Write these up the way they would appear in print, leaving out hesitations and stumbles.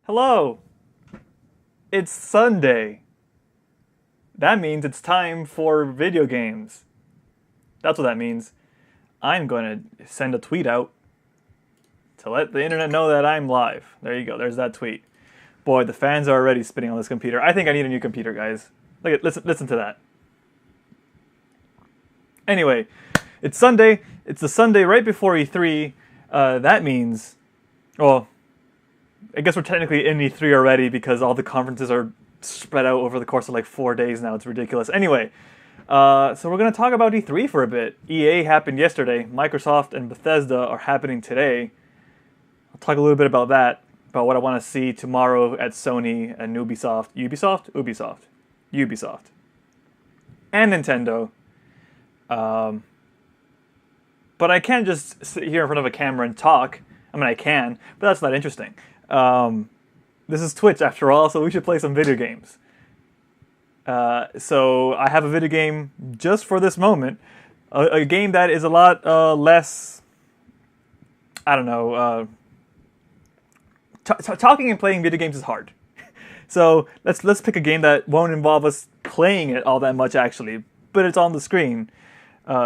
Hello! It's Sunday. That means it's time for video games. That's what that means. I'm going to send a tweet out to let the internet know that I'm live. There you go, there's that tweet. Boy, the fans are already spinning on this computer. I think I need a new computer, guys. Listen to that. Anyway, it's Sunday. It's the Sunday right before E3. That means, well, I guess we're technically in E3 already because all the conferences are spread out over the course of like 4 days now. It's ridiculous. Anyway, so we're going to talk about E3 for a bit. EA happened yesterday. Microsoft and Bethesda are happening today. I'll talk a little bit about that, about what I want to see tomorrow at Sony and Ubisoft. Ubisoft. And Nintendo. But I can't just sit here in front of a camera and talk. I mean, I can, but that's not interesting. This is Twitch after all, so we should play some video games. So I have a video game just for this moment. A game that is a lot less, I don't know, talking and playing video games is hard. So let's pick a game that won't involve us playing it all that much actually, but it's on the screen.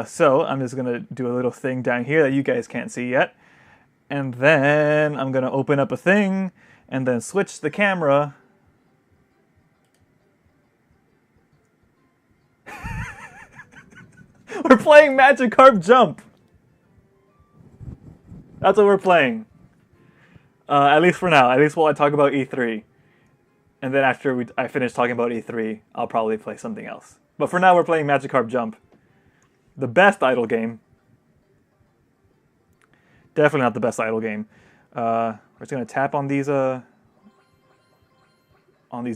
So I'm just going to do a little thing down here that you guys can't see yet. And then I'm going to open up a thing and then switch the camera. We're playing Magikarp Jump. That's what we're playing. At least for now. At least while I talk about E3. And then after I finish talking about E3, I'll probably play something else. But for now, we're playing Magikarp Jump. The best idle game. Definitely not the best idle game. We're just gonna tap on these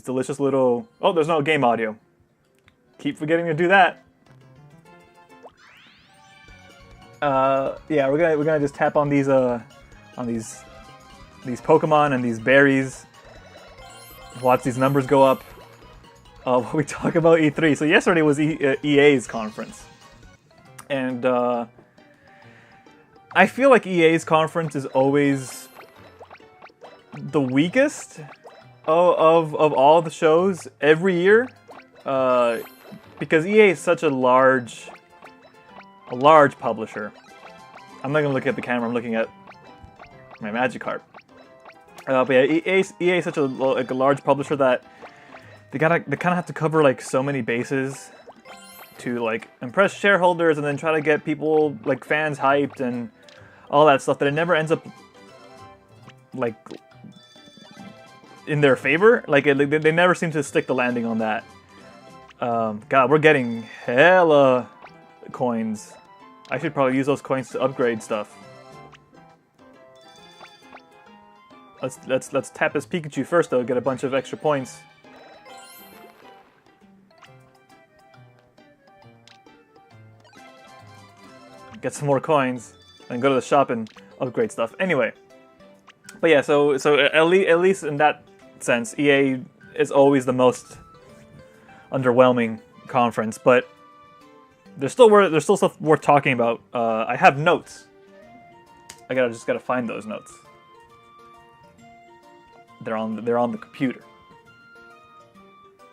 delicious little. Oh, there's no game audio. Keep forgetting to do that. Yeah, we're gonna just tap on these Pokemon and these berries. Watch these numbers go up. We talk about E3. So yesterday was EA's conference. And I feel like EA's conference is always the weakest of all the shows every year, because EA is such a large publisher. I'm not gonna look at the camera. I'm looking at my Magikarp. But yeah, EA is such a large publisher that they kind of have to cover like so many bases to like impress shareholders and then try to get people like fans hyped and all that stuff, that it never ends up like in their favor. Like they never seem to stick the landing on that. God, we're getting hella coins. I should probably use those coins to upgrade stuff. Let's tap this Pikachu first though, get a bunch of extra points. Get some more coins, and go to the shop and upgrade stuff. Anyway, but yeah, so at least in that sense, EA is always the most underwhelming conference. But there's still stuff worth talking about. I have notes. I just gotta find those notes. They're on the computer.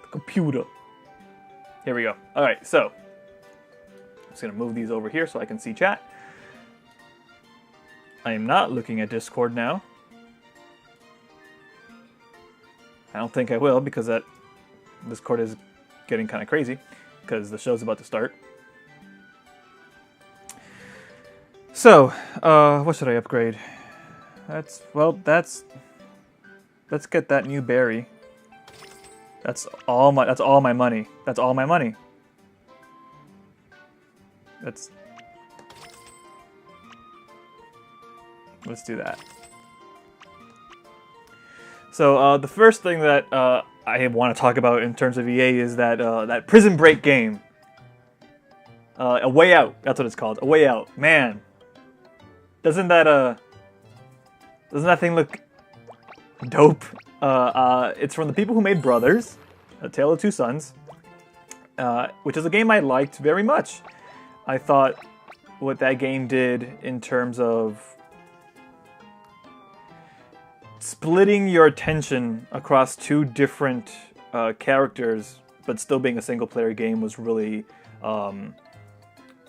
The computer. Here we go. All right, so. I'm just going to move these over here so I can see chat. I am not looking at Discord now. I don't think I will, because that Discord is getting kind of crazy because the show's about to start. So, what should I upgrade? Let's get that new berry. That's all my money. That's all my money. Let's do that. So the first thing that I want to talk about in terms of EA is that Prison Break game. A Way Out. That's what it's called. A Way Out. Man, doesn't that thing look dope? It's from the people who made Brothers, A Tale of Two Sons, which is a game I liked very much. I thought what that game did in terms of splitting your attention across two different characters, but still being a single player game was really,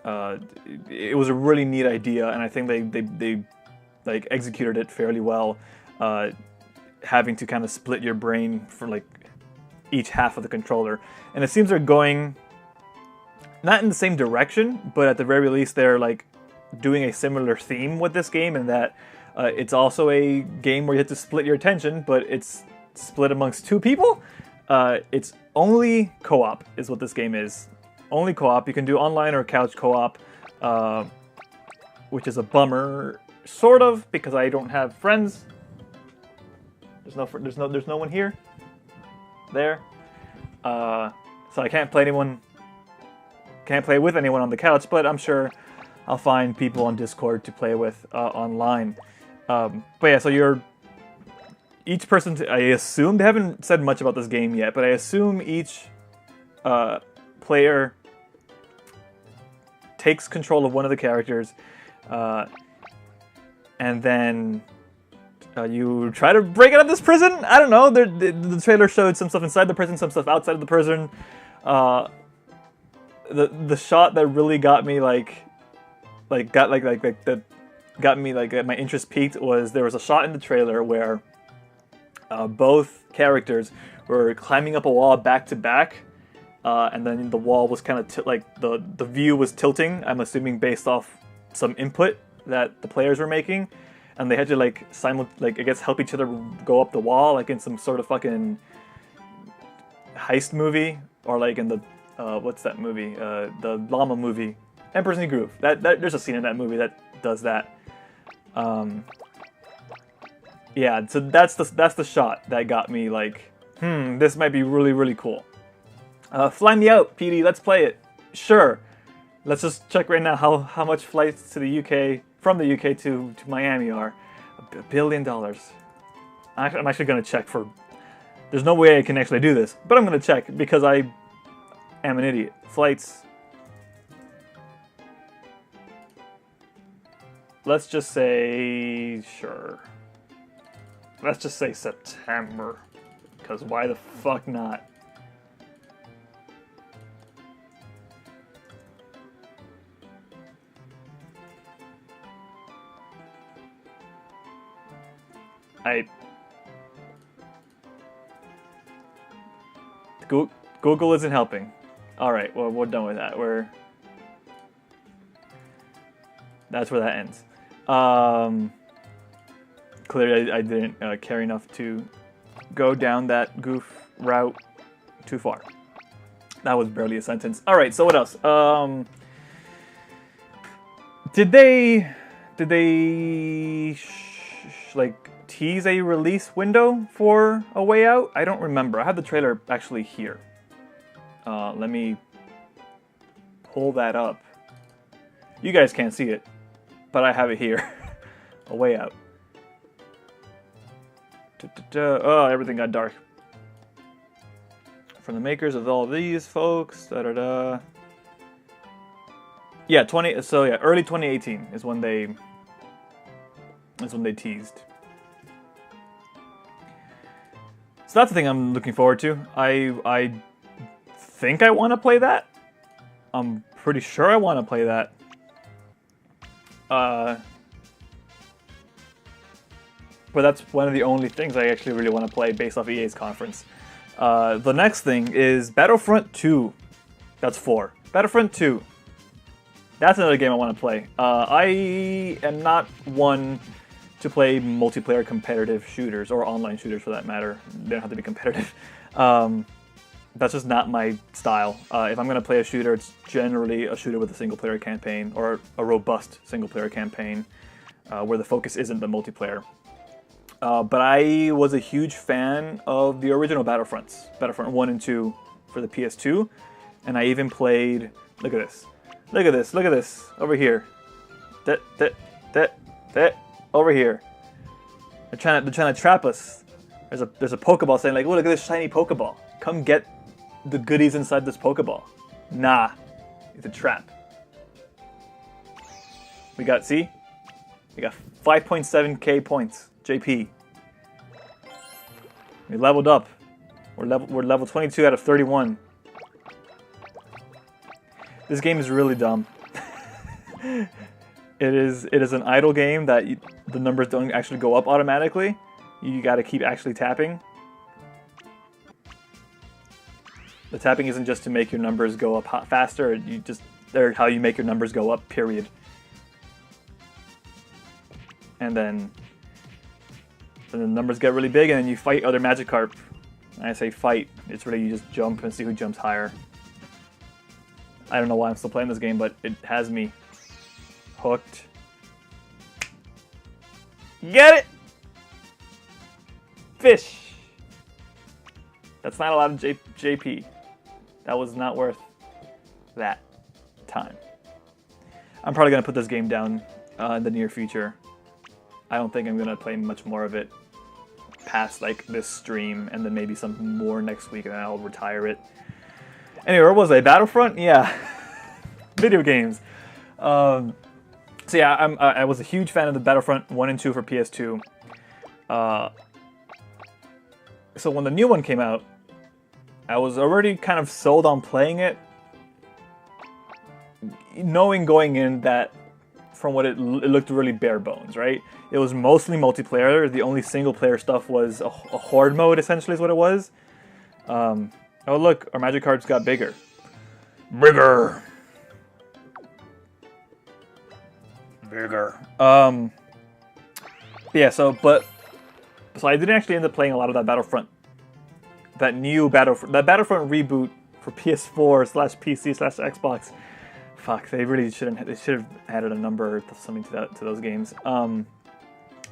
it was a really neat idea, and I think they like executed it fairly well. Having to kind of split your brain for like each half of the controller, and it seems they're going not in the same direction, but at the very least they're like doing a similar theme with this game, in that it's also a game where you have to split your attention, but it's split amongst two people. It's only co-op is what this game is. Only co-op. You can do online or couch co-op, which is a bummer, sort of, because I don't have friends. There's no one here. There. So I can't play with anyone on the couch, but I'm sure I'll find people on Discord to play with online. But yeah, so each person, I assume, they haven't said much about this game yet, but I assume each player takes control of one of the characters, and then you try to break out of this prison. I don't know. The trailer showed some stuff inside the prison, some stuff outside of the prison. The shot that really got me got me my interest peaked was there was a shot in the trailer where both characters were climbing up a wall back to back, and then the wall was kind of the view was tilting. I'm assuming based off some input that the players were making, and they had to I guess help each other go up the wall, like in some sort of fucking heist movie, or like in the what's that movie? The llama movie, Emperor's New Groove. There's a scene in that movie that does that. Yeah, so that's the shot that got me like, this might be really, really cool. Fly me out, PD. Let's play it. Sure. Let's just check right now how much flights to the UK from the UK to Miami are. $1 billion. I'm actually gonna check for. There's no way I can actually do this, but I'm gonna check because I am an idiot. Flights. Let's just say sure. Let's just say September, because why the fuck not? Google isn't helping. All right, well, we're done with that. That's where that ends. Clearly, I didn't care enough to go down that goof route too far. That was barely a sentence. All right, so what else? Did they tease a release window for A Way Out? I don't remember. I have the trailer actually here. Let me pull that up. You guys can't see it, but I have it here. A Way Out. Oh, everything got dark. From the makers of all of these folks. Yeah, early 2018 is when they teased. So that's the thing I'm looking forward to. I think I want to play that. I'm pretty sure I want to play that. But that's one of the only things I actually really want to play based off EA's conference. The next thing is Battlefront 2. That's 4. Battlefront 2. That's another game I want to play. I am not one to play multiplayer competitive shooters, or online shooters for that matter. They don't have to be competitive. That's just not my style. If I'm going to play a shooter, it's generally a shooter with a single-player campaign, or a robust single-player campaign, where the focus isn't the multiplayer. But I was a huge fan of the original Battlefronts, Battlefront 1 and 2 for the PS2, and I even played, look at this, look at this, look at this, over here, over here. They're trying to trap us. There's a Pokeball saying like, oh, look at this shiny Pokeball. Come get the goodies inside this Pokeball. Nah, it's a trap. We got 5.7k points. JP. We leveled up. We're level 22 out of 31. This game is really dumb. It is an idle game that the numbers don't actually go up automatically. You got to keep actually tapping. The tapping isn't just to make your numbers go up faster. They're how you make your numbers go up. Period. And then the numbers get really big, and then you fight other Magikarp. And I say fight. It's really you just jump and see who jumps higher. I don't know why I'm still playing this game, but it has me hooked. Get it? Fish. That's not a lot of JP. That was not worth that time. I'm probably going to put this game down in the near future. I don't think I'm going to play much more of it past like this stream, and then maybe some more next week, and then I'll retire it. Anyway, where was I? Battlefront? Yeah. Video games. So yeah, I was a huge fan of the Battlefront 1 and 2 for PS2. So when the new one came out, I was already kind of sold on playing it, knowing going in that from what it looked really bare bones, right? It was mostly multiplayer. The only single player stuff was a horde mode, essentially, is what it was. Oh look, our Magikarps got bigger. Bigger. Yeah, so I didn't actually end up playing a lot of that Battlefront. That Battlefront reboot for PS4/PC/Xbox. Fuck, they really shouldn't. They should have added a number or something to those games. I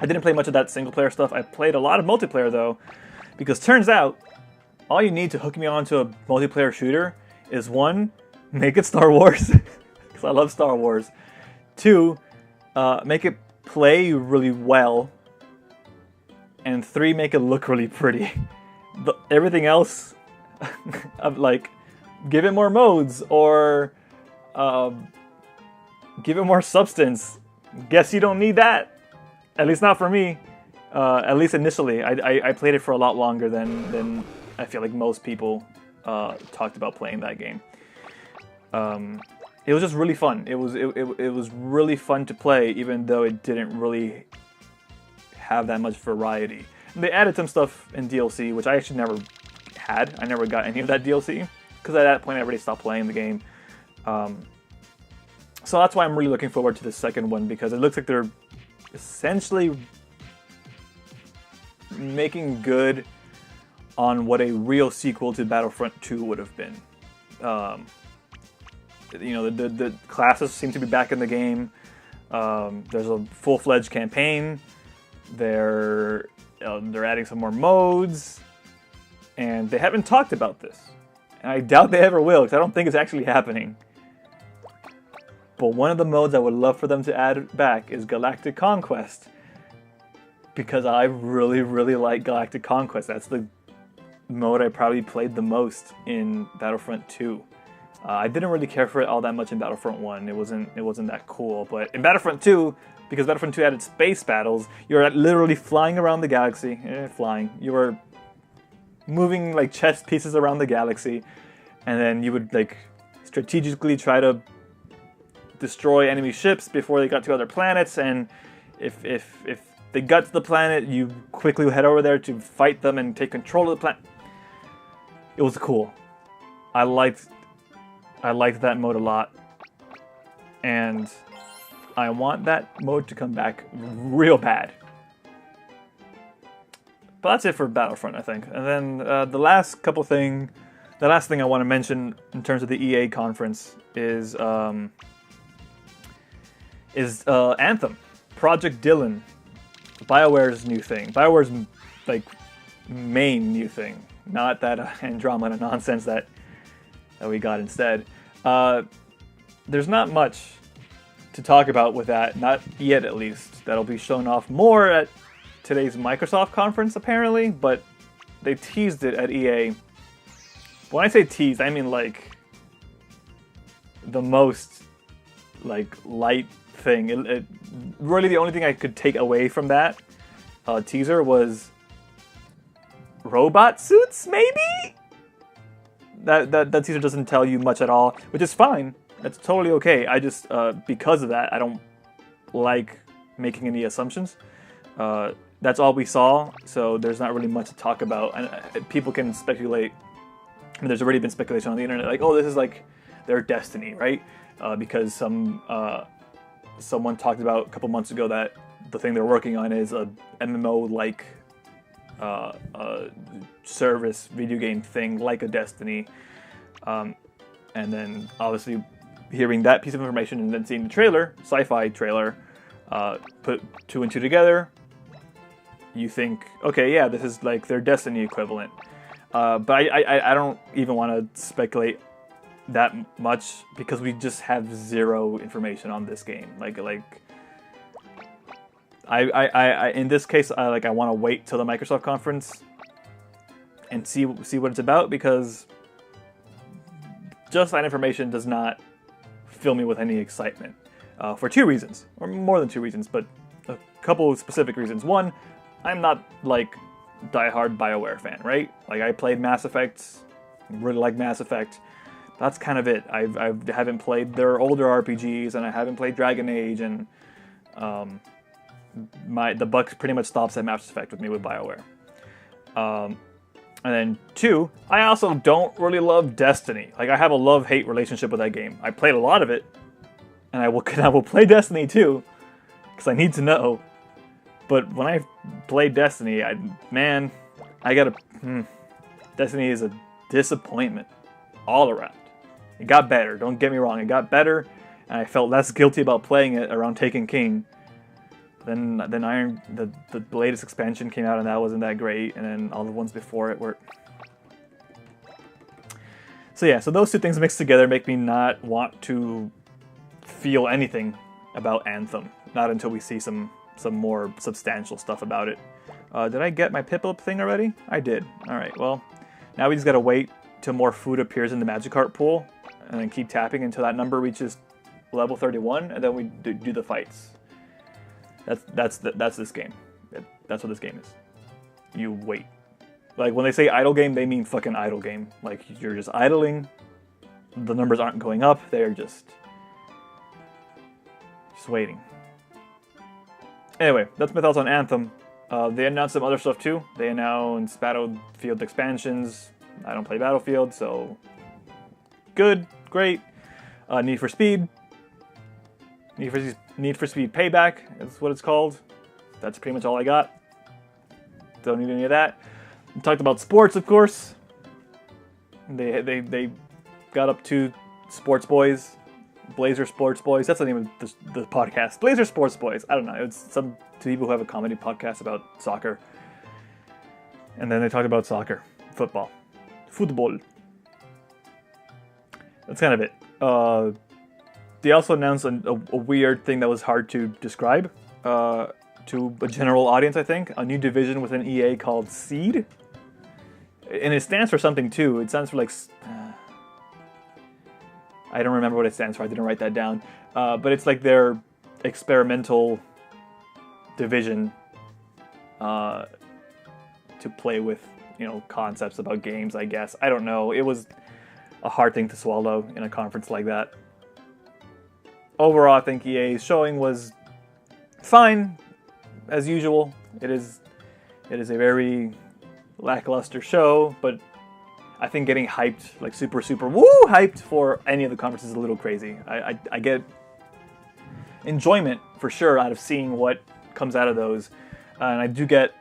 didn't play much of that single player stuff. I played a lot of multiplayer though, because turns out all you need to hook me onto a multiplayer shooter is 1, make it Star Wars, because I love Star Wars. 2, make it play really well. And 3, make it look really pretty. Everything else, like, give it more modes or give it more substance. Guess you don't need that. At least not for me. At least initially. I played it for a lot longer than I feel like most people talked about playing that game. It was just really fun. It was really fun to play, even though it didn't really have that much variety. And they added some stuff in DLC, which I actually never had. I never got any of that DLC, because at that point I already stopped playing the game. So that's why I'm really looking forward to the second one, because it looks like they're essentially making good on what a real sequel to Battlefront 2 would have been. You know, the classes seem to be back in the game. There's a full-fledged campaign. They're adding some more modes, and they haven't talked about this. And I doubt they ever will, because I don't think it's actually happening. But one of the modes I would love for them to add back is Galactic Conquest, because I really, really like Galactic Conquest. That's the mode I probably played the most in Battlefront 2. I didn't really care for it all that much in Battlefront 1. It wasn't that cool. But in Battlefront 2, because Battlefront 2 added space battles, you're literally flying around the galaxy. Flying. You were moving like chess pieces around the galaxy, and then you would like strategically try to destroy enemy ships before they got to other planets. And if they got to the planet, you quickly head over there to fight them and take control of the planet. It was cool. I liked that mode a lot, and I want that mode to come back real bad. But that's it for Battlefront, I think. And then the last thing I want to mention in terms of the EA conference is Anthem, Project Dylan, BioWare's new thing. BioWare's like main new thing, not that Andromeda nonsense that we got instead. There's not much to talk about with that, not yet at least. That'll be shown off more at today's Microsoft conference apparently, but they teased it at EA. When I say teased, I mean like the most like light thing. It really the only thing I could take away from that teaser was robot suits, maybe? That teaser doesn't tell you much at all, which is fine. That's totally okay. I just, because of that, I don't like making any assumptions. That's all we saw, so there's not really much to talk about. And people can speculate. I mean, there's already been speculation on the internet, like, oh, this is like their Destiny, right? Because someone talked about a couple months ago that the thing they're working on is a MMO-like service video game thing, like a Destiny. And then obviously hearing that piece of information and then seeing the trailer, sci-fi trailer, put 2 and 2 together, you think, okay, yeah, this is like their Destiny equivalent. But I don't even want to speculate that much because we just have zero information on this game. I in this case, I want to wait till the Microsoft conference and see what it's about, because just that information does not fill me with any excitement for 2 reasons, or more than 2 reasons, but a couple of specific reasons. One, I'm not like diehard BioWare fan, right? Like, I played Mass Effect, really like Mass Effect. That's kind of it. I haven't played their older RPGs, and I haven't played Dragon Age, and the buck pretty much stops at Mass Effect with me with BioWare. And then 2, I also don't really love Destiny. Like, I have a love-hate relationship with that game. I played a lot of it, and I will play Destiny too, because I need to know. But when I played Destiny, Destiny is a disappointment all around. It got better, don't get me wrong, it got better, and I felt less guilty about playing it around Taken King. Then the latest expansion came out, and that wasn't that great, and then all the ones before it were... So yeah, so those 2 things mixed together make me not want to feel anything about Anthem, not until we see some more substantial stuff about it. Did I get my Piplup thing already? I did. Alright, well, now we just gotta wait till more food appears in the Magikarp pool, and then keep tapping until that number reaches level 31, and then we do the fights. That's this game. That's what this game is. You wait. Like, when they say idle game, they mean fucking idle game. Like, you're just idling, the numbers aren't going up, they're just waiting. Anyway, that's my thoughts on Anthem. They announced some other stuff too. They announced Battlefield expansions. I don't play Battlefield, so good, great. Need for Speed. Need for Speed Payback is what it's called. That's pretty much all I got. Don't need any of that. We talked about sports, of course. They got up to Sports Boys. Blazer Sports Boys. That's the name of the podcast. Blazer Sports Boys. I don't know. It's some people who have a comedy podcast about soccer. And then they talk about soccer. Football. That's kind of it. They also announced a weird thing that was hard to describe to a general audience, I think. A new division within EA called Seed. And it stands for something too. It stands for like... I don't remember what it stands for. I didn't write that down. But it's like their experimental division to play with, concepts about games, I guess. I don't know. It was a hard thing to swallow in a conference like that. Overall, I think EA's showing was fine, as usual. It is a very lackluster show, but I think getting hyped, like super woo hyped for any of the conferences is a little crazy. I get enjoyment for sure out of seeing what comes out of those, and I do get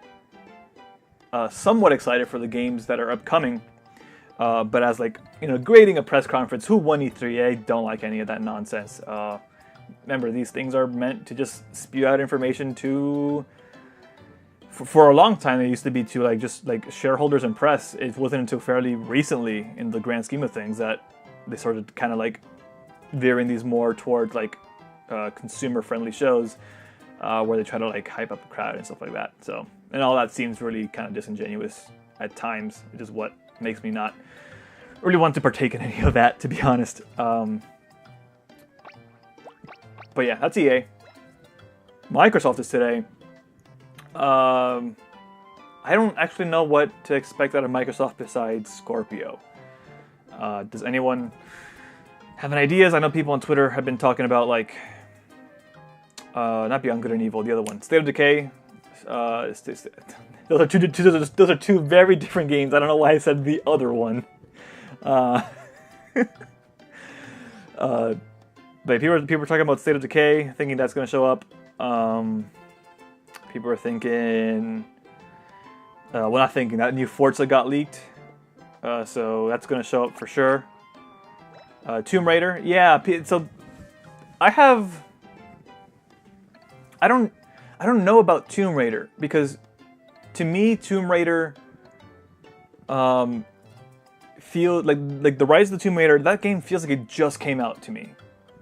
somewhat excited for the games that are upcoming. But as grading a press conference, who won E3? I don't like any of that nonsense. Remember, these things are meant to just spew out information to. For a long time, it used to be to just shareholders and press. It wasn't until fairly recently, in the grand scheme of things, that they started kind of veering these more toward consumer-friendly shows, where they try to hype up the crowd and stuff like that. So, and all that seems really kind of disingenuous at times, which is what makes me not really want to partake in any of that, to be honest. But yeah, that's EA. Microsoft is today. I don't actually know what to expect out of Microsoft besides Scorpio. Does anyone have any ideas? I know people on Twitter have been talking about, like, not Beyond Good and Evil, the other one, State of Decay. Those are two very different games. I don't know why I said the other one. But people are talking about State of Decay, thinking that's going to show up. People are thinking, well, not thinking, that new Forza got leaked, so that's going to show up for sure. Tomb Raider, yeah. So I don't know about Tomb Raider, because to me Tomb Raider feel like the Rise of the Tomb Raider, that game feels like it just came out to me.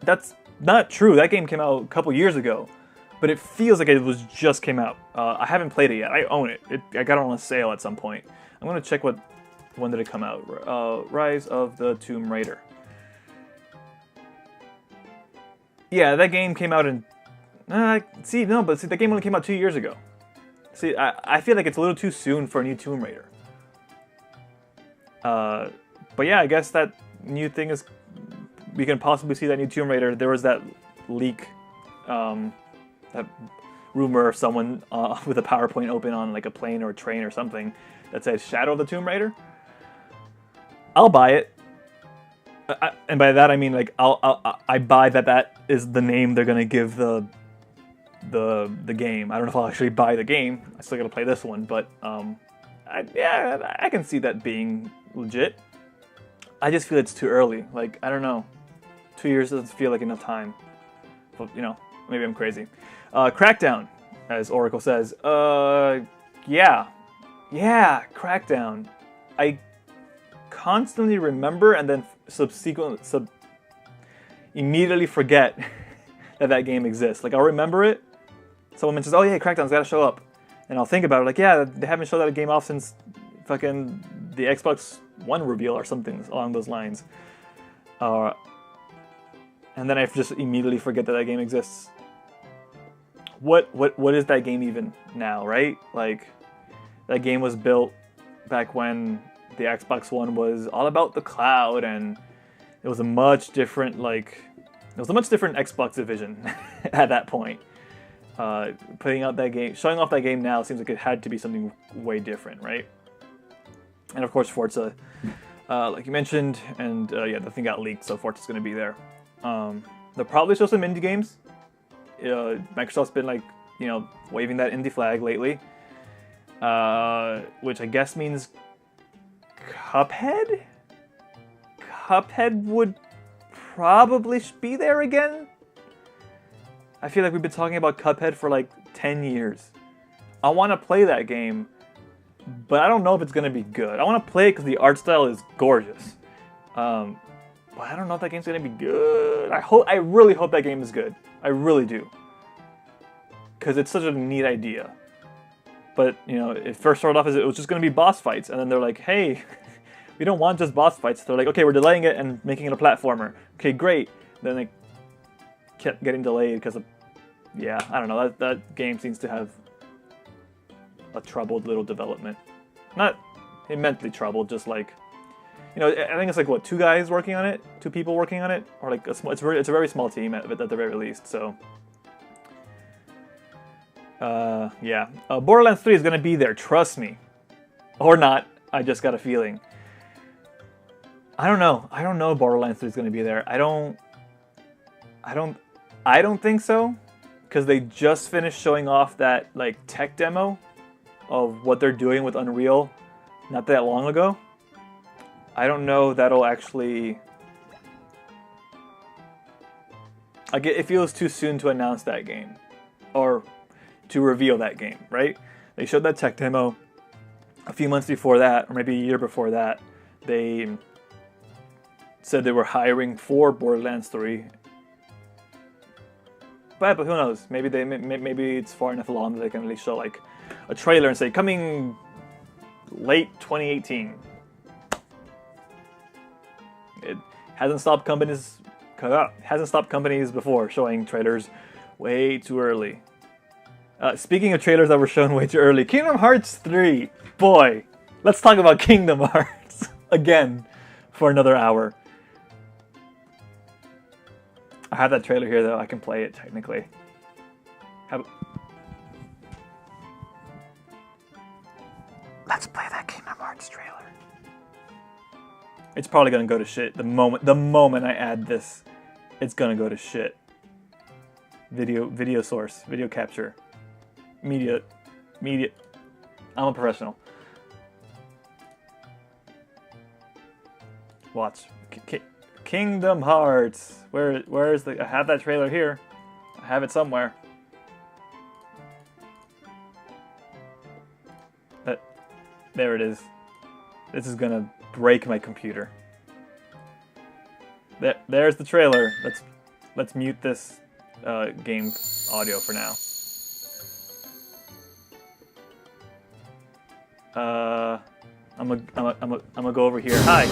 That's not true. That game came out a couple years ago, but it feels like it was just came out. I haven't played it yet. I own it. I got it on a sale at some point. I'm gonna check when did it come out. Rise of the Tomb Raider. Yeah, that game came out in. But the game only came out 2 years ago. See, I feel like it's a little too soon for a new Tomb Raider. But yeah, I guess that new thing is, we can possibly see that new Tomb Raider. There was that leak, that rumor of someone with a PowerPoint open on like a plane or a train or something that said Shadow of the Tomb Raider. I'll buy it. And by that I mean, like, I buy that is the name they're gonna give the game. I don't know if I'll actually buy the game. I still gotta play this one, but I can see that being legit. I just feel it's too early. Like, I don't know. 2 years doesn't feel like enough time. But, you know, maybe I'm crazy. Crackdown, as Oracle says. Yeah, Crackdown. I constantly remember and then immediately forget that game exists. Like, I'll remember it. Someone mentions, oh yeah, Crackdown's gotta show up. And I'll think about it, like, yeah, they haven't showed that game off since fucking the Xbox One reveal or something along those lines. And then I just immediately forget that game exists. What is that game even now, right? Like, that game was built back when the Xbox One was all about the cloud, and it was a much different Xbox division at that point. Putting out that game, showing off that game now seems like it had to be something way different, right? And of course, Forza, like you mentioned, and yeah, the thing got leaked, so Forza's going to be there. They'll probably show some indie games. Microsoft's been, like, you know, waving that indie flag lately, which I guess means Cuphead? Cuphead would probably be there again. I feel like we've been talking about Cuphead for like 10 years. I want to play that game, but I don't know if it's going to be good. I want to play it because the art style is gorgeous. But I don't know if that game's going to be good. I really hope that game is good. I really do. Because it's such a neat idea. But, you know, it first started off as it was just going to be boss fights. And then they're like, hey, we don't want just boss fights. They're like, okay, we're delaying it and making it a platformer. Okay, great. Then they kept getting delayed because of, yeah, I don't know. That game seems to have a troubled little development. Not immensely troubled, just like, you know, I think it's like, what, 2 guys working on it? 2 people working on it? Or like, it's a very small team at the very least, so. Yeah. Borderlands 3 is going to be there, trust me. Or not, I just got a feeling. I don't know if Borderlands 3 is going to be there. I don't think so, because they just finished showing off that, like, tech demo of what they're doing with Unreal not that long ago. I don't know if that'll actually... it feels too soon to announce that game, or to reveal that game, right? They showed that tech demo a few months before that, or maybe a year before that. They said they were hiring for Borderlands 3. But who knows? Maybe it's far enough along that they can at least show like a trailer and say coming late 2018. It hasn't stopped companies before showing trailers way too early. Speaking of trailers that were shown way too early, Kingdom Hearts 3. Boy, let's talk about Kingdom Hearts again for another hour. I have that trailer here though. I can play it technically. Let's play that Kingdom Hearts trailer. It's probably gonna go to shit the moment I add this. It's gonna go to shit. Video source, video capture, media. I'm a professional. Watch. Kingdom Hearts. Where is the? I have that trailer here. I have it somewhere. There it is. This is gonna break my computer. There's the trailer. Let's mute this game audio for now. I'm gonna go over here. Hi.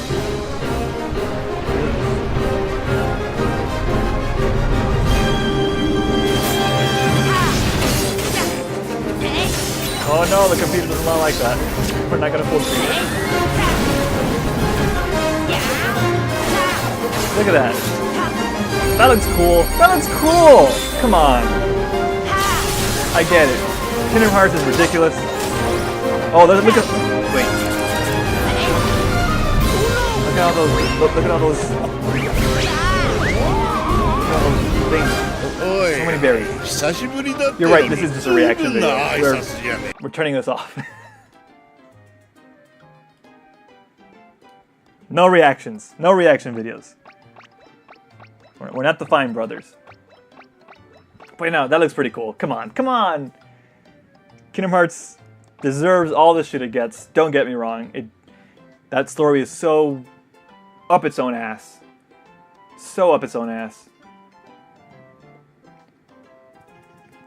Oh no, the computer does not like that. We're not gonna full screen it. Look at that. That looks cool. That looks cool! Come on. I get it. Kingdom Hearts is ridiculous. Oh, look at... Wait. Look at all those... Look at all those... things. So many berries. You're right, this is just a reaction video. We're turning this off. No reactions. No reaction videos. We're not the Fine Brothers. But no, that looks pretty cool. Come on, come on! Kingdom Hearts deserves all the shit it gets. Don't get me wrong. That story is so up its own ass. So up its own ass.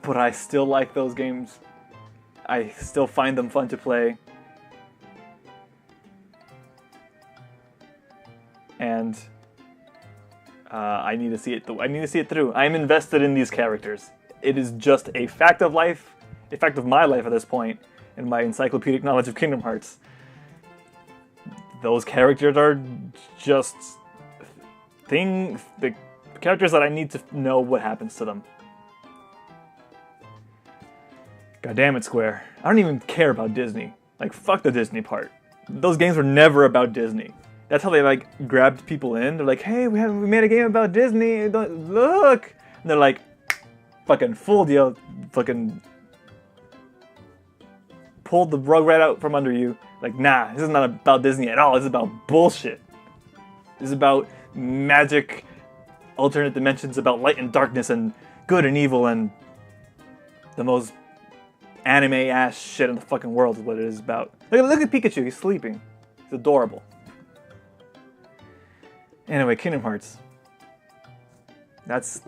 But I still like those games. I still find them fun to play. And I need to see it. I need to see it through. I'm invested in these characters. It is just a fact of life, a fact of my life at this point, in my encyclopedic knowledge of Kingdom Hearts. Those characters are just the characters that I need to know what happens to them. God damn it, Square. I don't even care about Disney. Like, fuck the Disney part. Those games were never about Disney. That's how they, like, grabbed people in. They're like, hey, we made a game about Disney. Look! And they're like, fucking fooled you. Fucking pulled the rug right out from under you. Like, nah, this is not about Disney at all. This is about bullshit. This is about magic, alternate dimensions, about light and darkness, and good and evil, and the most anime-ass shit in the fucking world is what it is about. Look at Pikachu, he's sleeping. He's adorable. Anyway, Kingdom Hearts. That's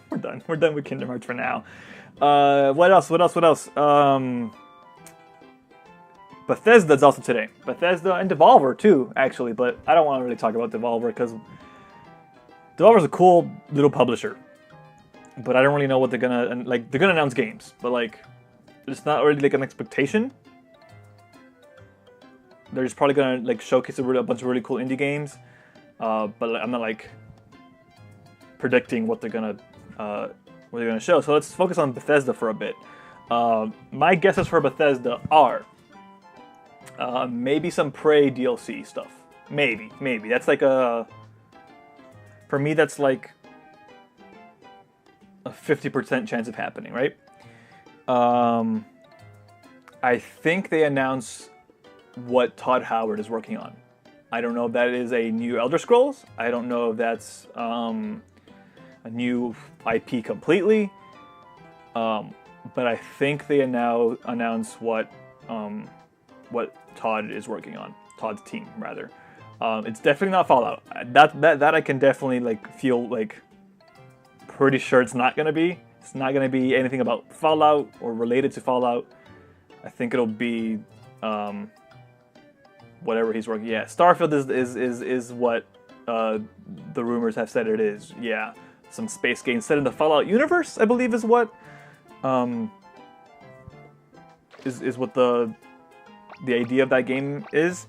we're done. We're done with Kingdom Hearts for now. What else? Bethesda's also today. Bethesda and Devolver too, actually, but I don't want to really talk about Devolver because Devolver's a cool little publisher. But I don't really know what they're gonna, like, they're gonna announce games, but like, it's not really like an expectation. They're just probably gonna like showcase a bunch of really cool indie games, but like, I'm not like predicting what they're gonna show. So let's focus on Bethesda for a bit. My guesses for Bethesda are maybe some Prey DLC stuff. Maybe that's like for me that's like a 50% chance of happening, right? I think they announced what Todd Howard is working on. I don't know if that is a new Elder Scrolls. I don't know if that's a new IP completely. But I think they now announced what Todd is working on. Todd's team, rather. It's definitely not Fallout. That I can definitely like feel like pretty sure it's not gonna be. It's not gonna be anything about Fallout or related to Fallout. I think it'll be whatever he's working. Yeah, Starfield is what the rumors have said it is. Yeah, some space game set in the Fallout universe, I believe, is what is what the idea of that game is.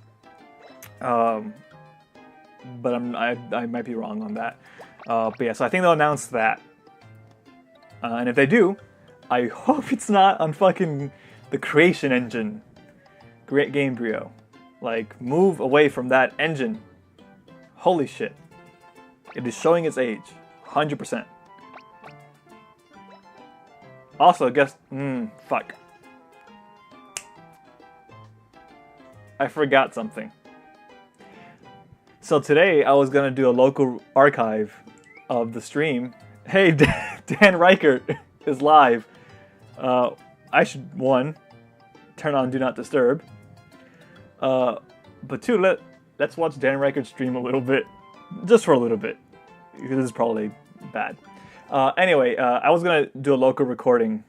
But I might be wrong on that. But yeah, so I think they'll announce that. And if they do, I hope it's not on fucking the creation engine. Great Gamebryo. Like, move away from that engine. Holy shit. It is showing its age. 100%. Also, guess... fuck. I forgot something. So today, I was gonna do a local archive of the stream. Hey, Dan Reichert is live. I should, 1, turn on Do Not Disturb. But 2, let's watch Dan Reichert stream a little bit. Just for a little bit. Because this is probably bad. Anyway, I was gonna do a local recording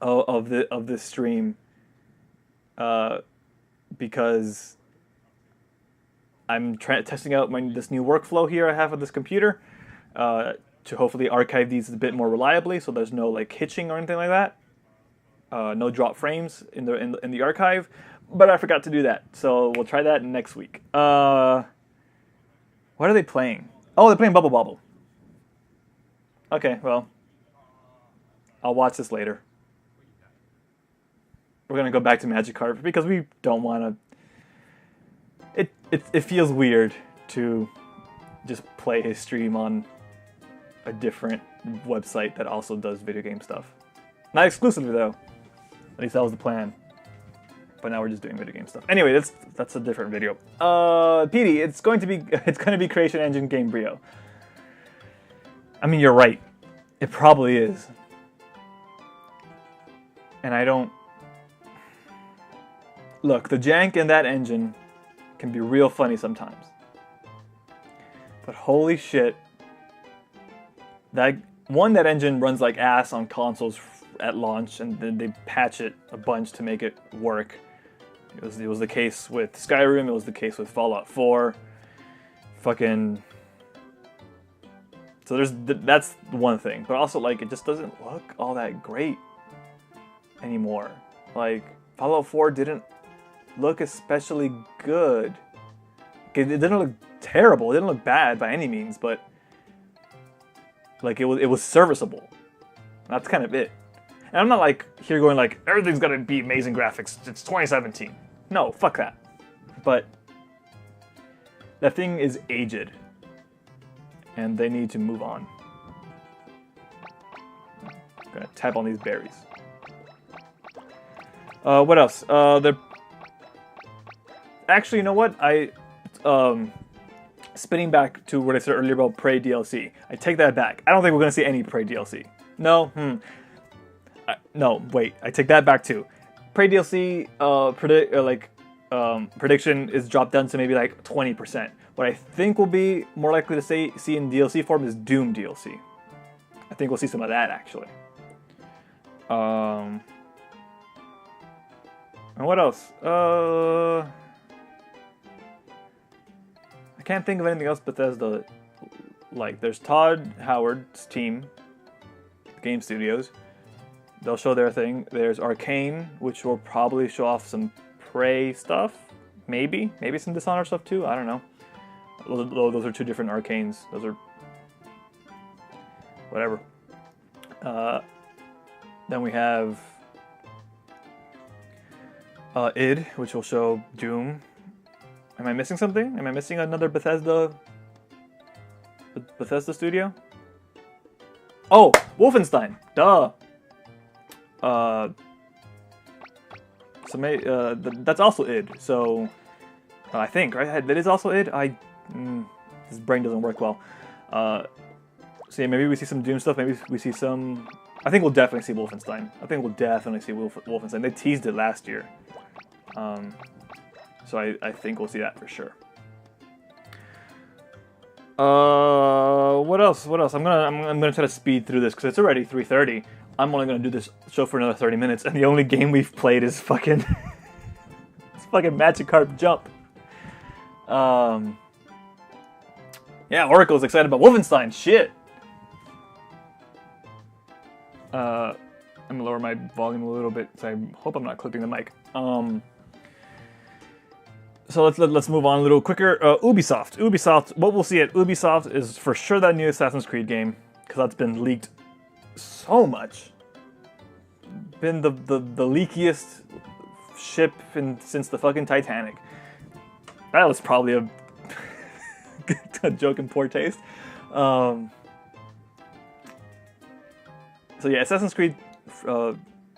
of this stream. Because I'm testing out this new workflow here I have with this computer to hopefully archive these a bit more reliably, so there's no like hitching or anything like that. No drop frames in the archive, but I forgot to do that, so we'll try that next week. What are they playing? Oh, they're playing Bubble Bobble. Okay, well, I'll watch this later. We're gonna go back to Magikarp because we don't want to. It feels weird to just play his stream on a different website that also does video game stuff. Not exclusively though. At least that was the plan. But now we're just doing video game stuff. Anyway, that's a different video. PD, it's going to be Creation Engine Gamebryo. I mean, you're right. It probably is. And I don't. Look, the jank in that engine can be real funny sometimes. But holy shit. That engine runs like ass on consoles at launch, and then they patch it a bunch to make it work. It was the case with Skyrim, it was the case with Fallout 4. Fucking... So that's one thing. But also, like, it just doesn't look all that great anymore. Like, Fallout 4 didn't look especially good. It didn't look terrible. It didn't look bad by any means, but like it was serviceable. That's kind of it. And I'm not like here going like everything's gonna be amazing graphics. It's 2017. No, fuck that. But that thing is aged, and they need to move on. I'm gonna tap on these berries. What else? Actually, you know what? Spinning back to what I said earlier about Prey DLC. I take that back. I don't think we're gonna see any Prey DLC. No? No, wait. I take that back too. Prey DLC prediction is dropped down to maybe like 20%. What I think we'll be more likely to see in DLC form is Doom DLC. I think we'll see some of that actually. And what else? I can't think of anything else Bethesda. Like, there's Todd Howard's team, Game Studios. They'll show their thing. There's Arcane, which will probably show off some Prey stuff. Maybe some Dishonored stuff too. I don't know. Those are 2 different Arcanes. Those are whatever. Then we have id, which will show Doom. Am I missing something? Am I missing another Bethesda studio? Oh, Wolfenstein. Duh. That's also id. So I think, right? That is also id. This brain doesn't work well. So yeah, maybe we see some Doom stuff. Maybe we see some. I think we'll definitely see Wolfenstein. Wolfenstein. They teased it last year. So I think we'll see that for sure. What else? I'm gonna try to speed through this because it's already 3:30. I'm only gonna do this show for another 30 minutes, and the only game we've played is fucking it's fucking Magikarp Jump. Yeah, Oracle's excited about Wolfenstein. Shit. I'm gonna lower my volume a little bit, so I hope I'm not clipping the mic. So let's move on a little quicker. Ubisoft. What we'll see at Ubisoft is for sure that new Assassin's Creed game, because that's been leaked so much. Been the leakiest ship since the fucking Titanic. That was probably a joke in poor taste. So yeah, Assassin's Creed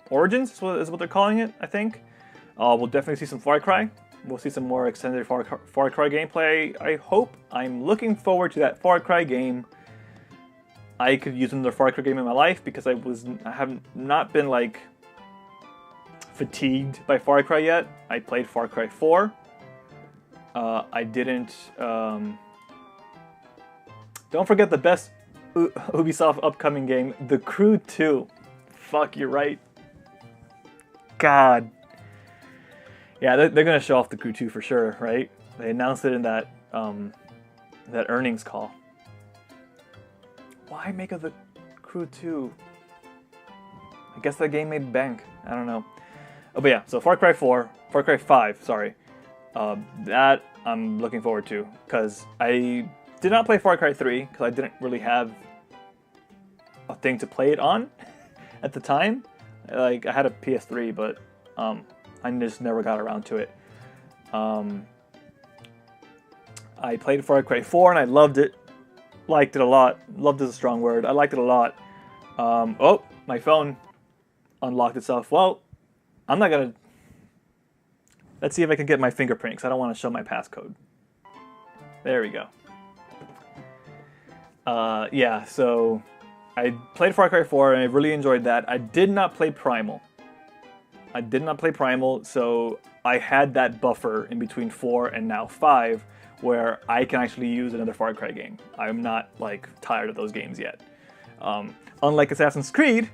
Origins is what they're calling it, I think. We'll definitely see some Far Cry. We'll see some more extended Far Cry gameplay, I hope. I'm looking forward to that Far Cry game. I could use another Far Cry game in my life because I have not been like fatigued by Far Cry yet. I played Far Cry 4. I didn't... don't forget the best Ubisoft upcoming game, The Crew 2. Fuck, you're right. God. Yeah, they're gonna show off The Crew 2 for sure, right? They announced it in that earnings call. Why make of The Crew 2? I guess that game made bank. I don't know. Oh, but yeah, so Far Cry 5, sorry. That I'm looking forward to, because I did not play Far Cry 3, because I didn't really have a thing to play it on at the time. Like, I had a PS3, but I just never got around to it. I played Far Cry 4 and I loved it. Liked it a lot. Loved is a strong word. I liked it a lot. Oh, my phone unlocked itself. Well, I'm not gonna... Let's see if I can get my fingerprint, because I don't want to show my passcode. There we go. Yeah, so I played Far Cry 4 and I really enjoyed that. I did not play Primal. So I had that buffer in between 4 and now 5 where I can actually use another Far Cry game. I'm not, like, tired of those games yet. Unlike Assassin's Creed,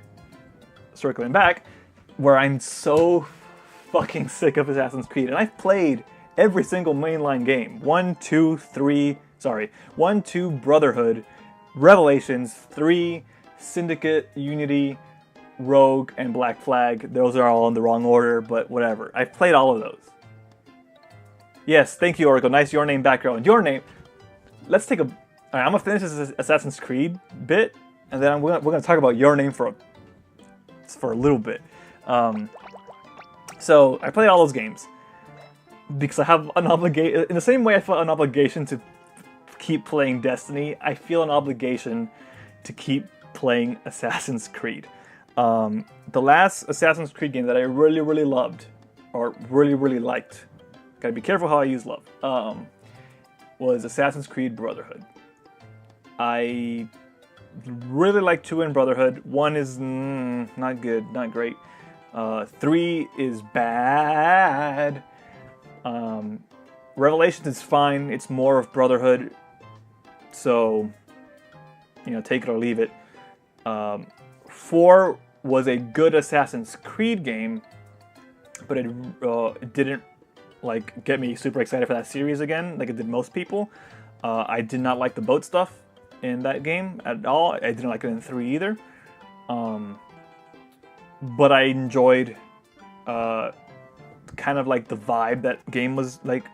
circling back, where I'm so fucking sick of Assassin's Creed, and I've played every single mainline game. 1, 2, Brotherhood, Revelations, 3, Syndicate, Unity, Rogue, and Black Flag. Those are all in the wrong order, but whatever. I've played all of those. Yes, thank you, Oracle. Nice Your Name background. Your Name. Let's take a... Alright, I'm gonna finish this Assassin's Creed bit, and then we're gonna talk about Your Name for a little bit. So I played all those games because I have an obligation. In the same way I felt an obligation to keep playing Destiny, I feel an obligation to keep playing Assassin's Creed. The last Assassin's Creed game that I really, really loved, or really, really liked, gotta be careful how I use love, was Assassin's Creed Brotherhood. I really like 2 in Brotherhood. 1 is not good, not great. 3 is bad. Revelations is fine. It's more of Brotherhood. So, you know, take it or leave it. 4 was a good Assassin's Creed game, but it didn't like get me super excited for that series again, like it did most people. I did not like the boat stuff in that game at all. I didn't like it in 3 either. But I enjoyed kind of like the vibe that game was like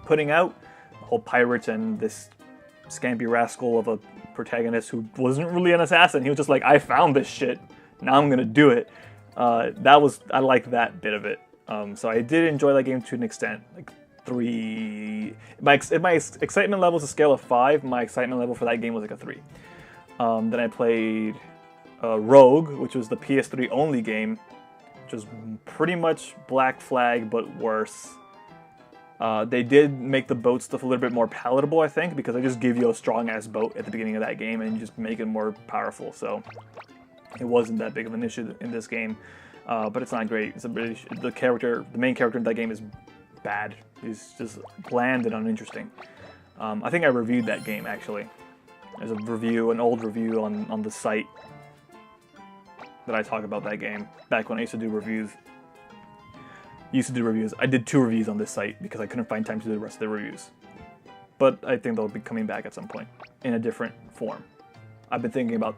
putting out. The whole pirates and this scampy rascal of a protagonist who wasn't really an assassin. He was just like, I found this shit, now I'm gonna do it. I liked that bit of it. So I did enjoy that game to an extent. Like 3, my excitement level is a scale of 5. My excitement level for that game was like a 3. Then I played Rogue, which was the PS3 only game, which was pretty much Black Flag but worse. They did make the boat stuff a little bit more palatable, I think, because they just give you a strong-ass boat at the beginning of that game and you just make it more powerful, so it wasn't that big of an issue in this game. But it's not great. It's the main character in that game is bad. He's just bland and uninteresting. I think I reviewed that game, actually. There's an old review on the site that I talk about that game, back when I used to do reviews. I did 2 reviews on this site because I couldn't find time to do the rest of the reviews. But I think they'll be coming back at some point in a different form. I've been thinking about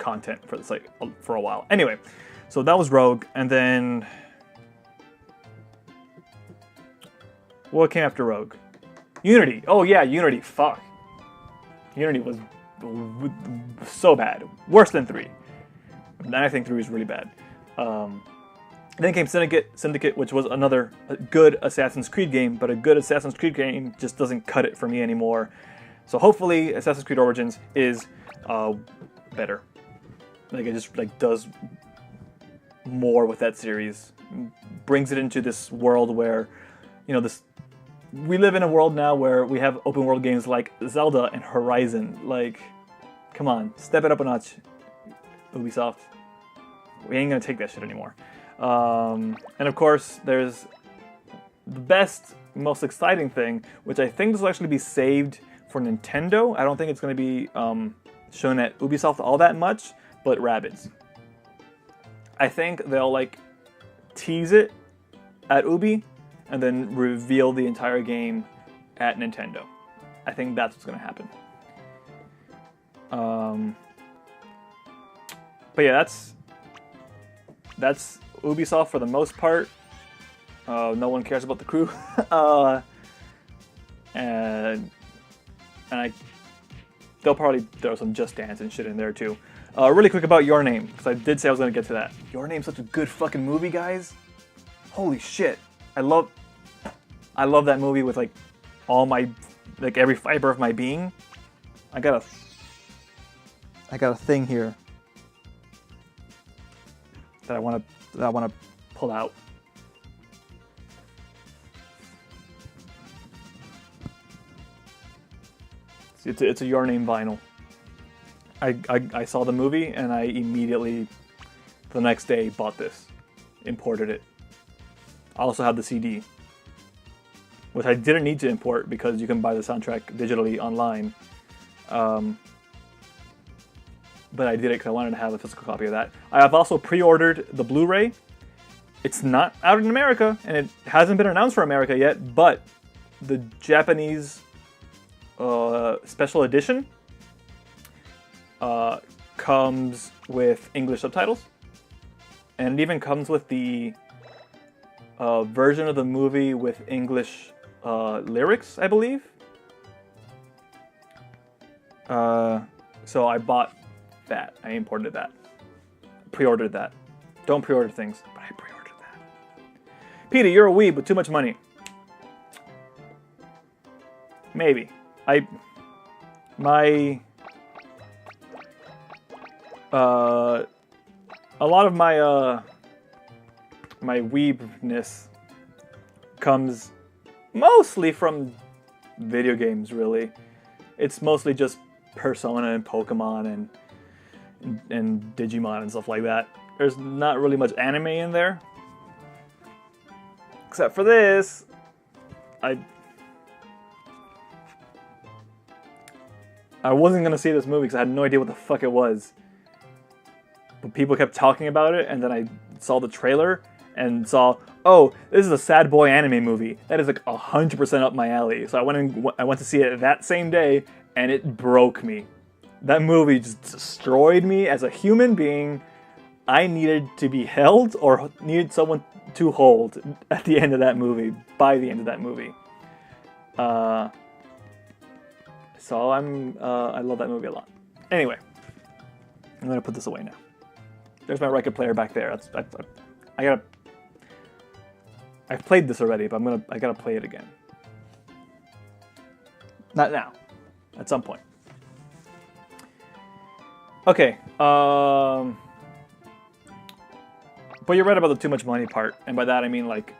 content for the site for a while. Anyway, so that was Rogue, and then what came after Rogue? Unity. Oh yeah, Unity. Fuck. Unity was so bad. Worse than 3. And I think 3 was really bad. Then came Syndicate, which was another good Assassin's Creed game, but a good Assassin's Creed game just doesn't cut it for me anymore. So hopefully Assassin's Creed Origins is better. Like, it just like does more with that series, brings it into this world where, you know, we live in a world now where we have open world games like Zelda and Horizon. Like, come on, step it up a notch, Ubisoft. We ain't gonna take that shit anymore. And of course, there's the best, most exciting thing, which I think this will actually be saved for Nintendo. I don't think it's going to be shown at Ubisoft all that much, but Rabbids. I think they'll like tease it at Ubi and then reveal the entire game at Nintendo. I think that's what's going to happen. But yeah, that's Ubisoft for the most part. No one cares about the crew. And they'll probably throw some Just Dance and shit in there too. Really quick about Your Name, because I did say I was going to get to that. Your Name's such a good fucking movie, guys. Holy shit. I love that movie with like all my, like every fiber of my being. I got a thing here that I want to pull out. It's a Your Name vinyl. I saw the movie and I immediately, the next day, bought this, imported it. I also had the CD, which I didn't need to import because you can buy the soundtrack digitally online. But I did it because I wanted to have a physical copy of that. I have also pre-ordered the Blu-ray. It's not out in America, and it hasn't been announced for America yet, but the Japanese special edition comes with English subtitles, and it even comes with the version of the movie with English lyrics, I believe. So I bought that. I imported that. Pre-ordered that. Don't pre-order things, but I pre-ordered that. Peter, you're a weeb with too much money. Maybe. A lot of my my weebness comes mostly from video games, really. It's mostly just Persona and Pokemon and Digimon and stuff like that. There's not really much anime in there. Except for this. I wasn't gonna see this movie because I had no idea what the fuck it was. But people kept talking about it, and then I saw the trailer and saw, oh, this is a sad boy anime movie. That is like 100% up my alley. So I went to see it that same day, and it broke me. That movie just destroyed me as a human being. I needed to be held or needed someone to hold at the end of that movie, by the end of that movie. So I love that movie a lot. Anyway, I'm gonna put this away now. There's my record player back there. I've played this already, but I gotta play it again. Not now. At some point. Okay. But you're right about the too much money part, and by that I mean like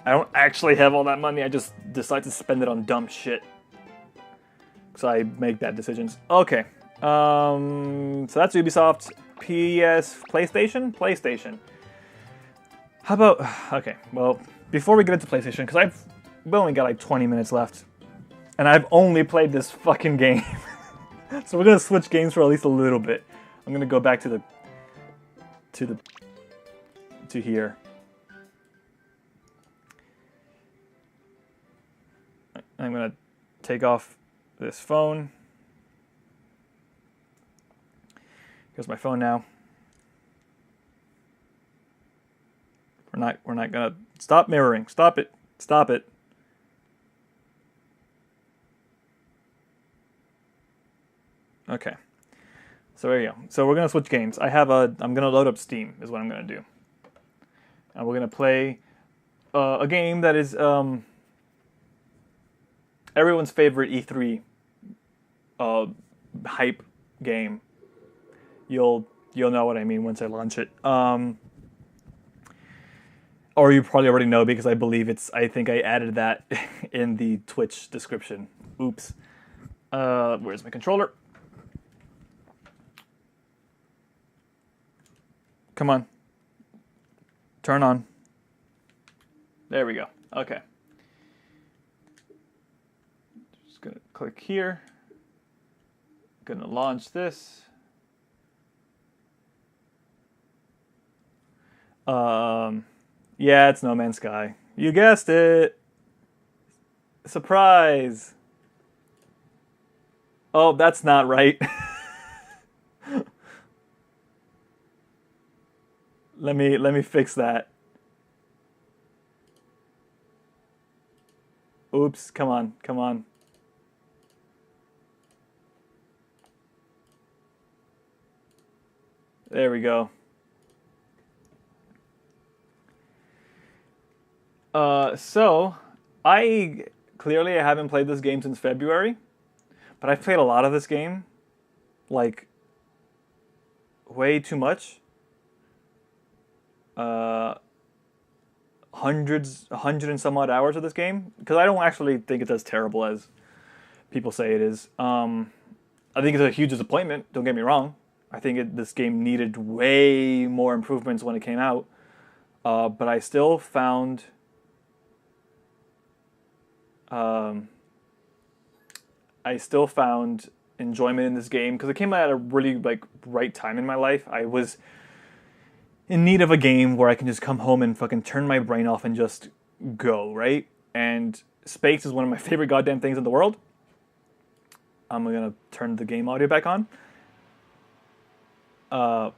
I don't actually have all that money. I just decide to spend it on dumb shit. So I make bad decisions. Okay. So that's Ubisoft. PlayStation. How about, okay, well, before we get into PlayStation, because we only got like 20 minutes left, and I've only played this fucking game. So we're gonna switch games for at least a little bit. I'm gonna go back to here. I'm gonna take off this phone, because Here's my phone now. We're not gonna stop mirroring. Stop it. Stop it. Okay. So there you go. So we're gonna switch games. I'm gonna load up Steam is what I'm gonna do. And we're gonna play a game that is everyone's favorite E3 hype game. You'll know what I mean once I launch it. Or you probably already know because I think I added that in the Twitch description. Oops. Where's my controller? Come on. Turn on. There we go. Okay. Just gonna click here. Gonna launch this. Yeah, it's No Man's Sky. You guessed it. Surprise. Oh, that's not right. Let me fix that. Oops, come on, come on. There we go. So I haven't played this game since February, but I've played a lot of this game, like way too much. 100 and some odd hours of this game, because I don't actually think it's as terrible as people say it is. I think it's a huge disappointment, don't get me wrong. I think this game needed way more improvements when it came out, but I still found enjoyment in this game because it came out at a really right time in my life. I was in need of a game where I can just come home and fucking turn my brain off and just go, right? And space is one of my favorite goddamn things in the world. I'm gonna turn the game audio back on. But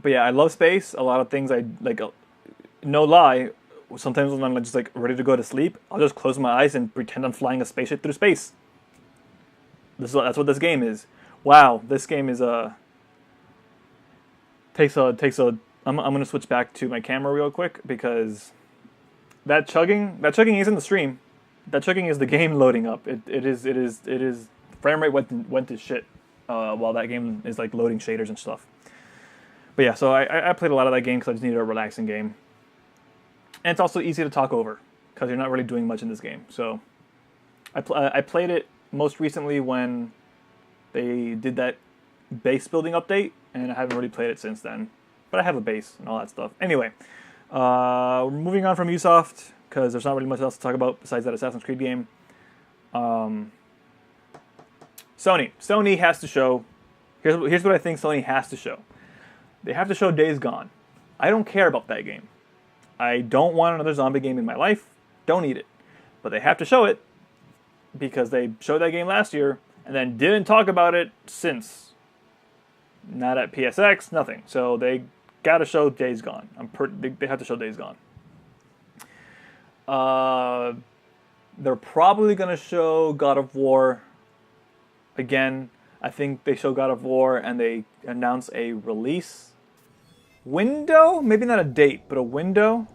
yeah, I love space. A lot of things I like. No lie. Sometimes when I'm just ready to go to sleep, I'll just close my eyes and pretend I'm flying a spaceship through space. That's what this game is. Wow, this game is takes a. I'm gonna switch back to my camera real quick because that chugging is in the stream. That chugging is the game loading up. It is frame rate went to shit while that game is loading shaders and stuff. But yeah, so I played a lot of that game because I just needed a relaxing game. And it's also easy to talk over because you're not really doing much in this game. So I played it most recently when they did that base building update, and I haven't really played it since then. But I have a base and all that stuff. Anyway, we're moving on from Ubisoft because there's not really much else to talk about besides that Assassin's Creed game. Sony has to show. Here's what I think Sony has to show. They have to show Days Gone. I don't care about that game. I don't want another zombie game in my life. Don't need it. But they have to show it because they showed that game last year and then didn't talk about it since. Not at PSX, nothing. So they got to show Days Gone. They have to show Days Gone. They're probably going to show God of War again. I think they show God of War and they announce a release window, maybe not a date, but a window.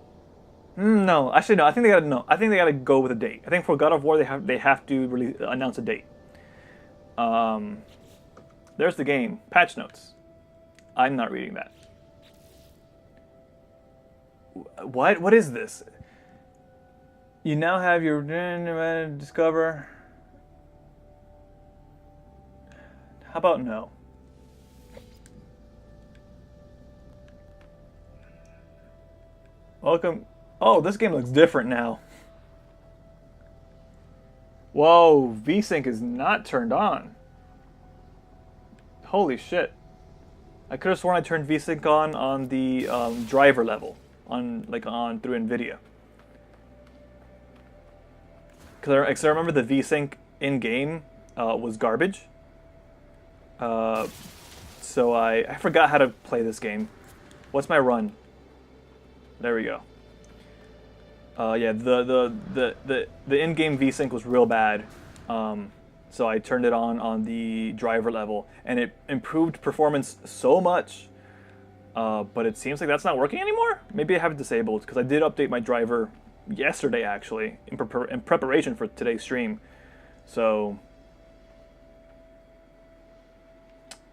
No, actually no. I think they gotta go with a date. I think for God of War they have to announce a date. There's the game patch notes. I'm not reading that. What is this? You now have your discover. How about no? Welcome. Oh, this game looks different now. Whoa, VSync is not turned on. Holy shit. I could have sworn I turned VSync on the driver level, on through NVIDIA. Because I remember the VSync in game was garbage. So I forgot how to play this game. What's my run? There we go. Yeah, the in-game VSync was real bad. So I turned it on the driver level, and it improved performance so much. But it seems like that's not working anymore. Maybe I have it disabled, because I did update my driver yesterday, actually, in preparation for today's stream. So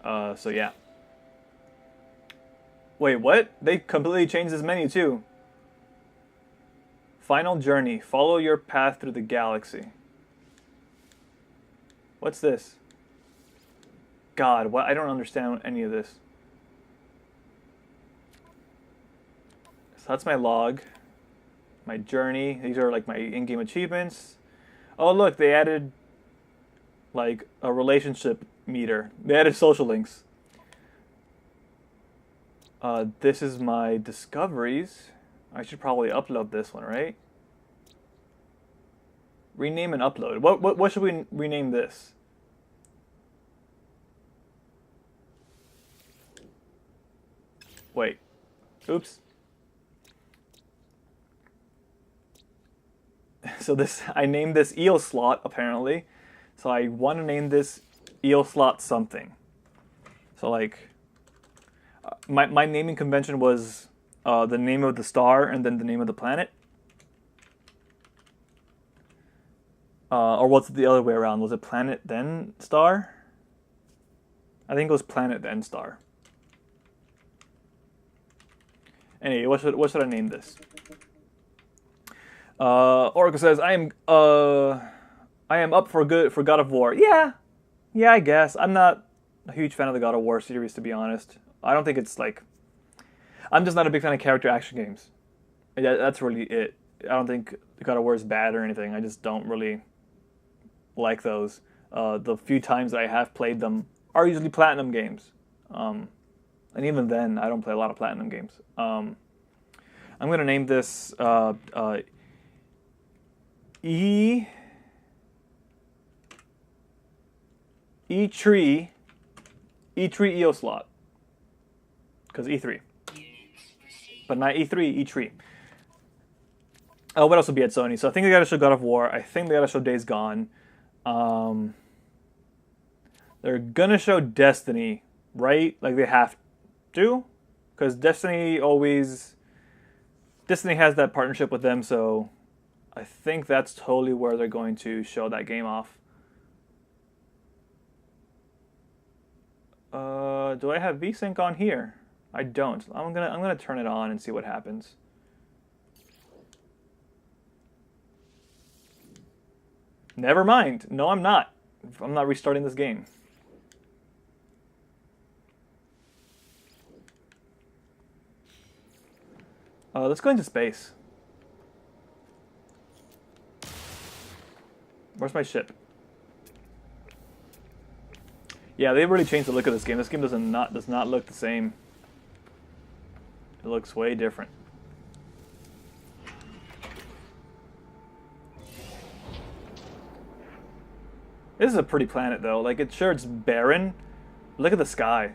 yeah. Wait, what? They completely changed this menu too. Final journey. Follow your path through the galaxy. What's this? God, what? I don't understand any of this. So that's my log. My journey. These are like my in-game achievements. Oh, look, they added like a relationship meter. They added social links. This is my discoveries. I should probably upload this one, right? Rename and upload. What should we rename this? Wait. Oops. So this, I named this eel slot, apparently. So I want to name this eel slot something. So like, my naming convention was the name of the star and then the name of the planet. Or what's the other way around? Was it planet then star? I think it was planet then star. Anyway, what should I name this? Oracle says I am up for God of War. Yeah, I guess. I'm not a huge fan of the God of War series, to be honest. I don't think it's like, I'm just not a big fan of character action games. That's really it. I don't think God of War is bad or anything. I just don't really like those. The few times that I have played them are usually Platinum games. And even then, I don't play a lot of Platinum games. I'm going to name this E3 EO slot. Because E3. But not E3, E3. What else will be at Sony? So I think they got to show God of War. I think they got to show Days Gone. They're going to show Destiny, right? Like they have to. Because Destiny has that partnership with them, so I think that's totally where they're going to show that game off. Do I have VSync on here? I don't. I'm gonna turn it on and see what happens. Never mind. No, I'm not. I'm not restarting this game. Let's go into space. Where's my ship? Yeah, they've really changed the look of this game. This game does not look the same. It looks way different. This is a pretty planet, though. Like, it's barren. Look at the sky.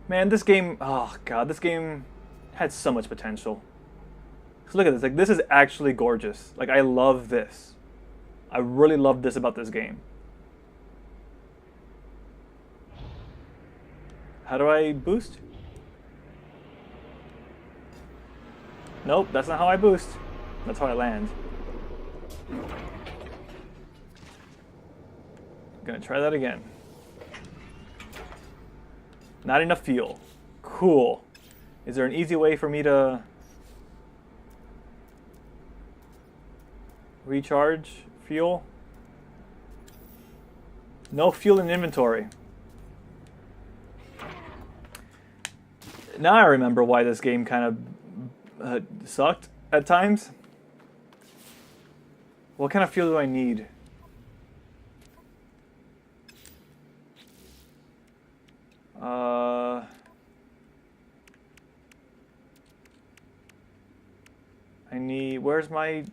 Man, this game... Oh, God, this game had so much potential. So look at this. Like, this is actually gorgeous. Like, I love this. I really love this about this game. How do I boost? Nope, that's not how I boost. That's how I land. Gonna try that again. Not enough fuel. Cool. Is there an easy way for me to recharge fuel? No fuel in inventory. Now I remember why this game kind of sucked at times. What kind of fuel do I need? I need... Where's my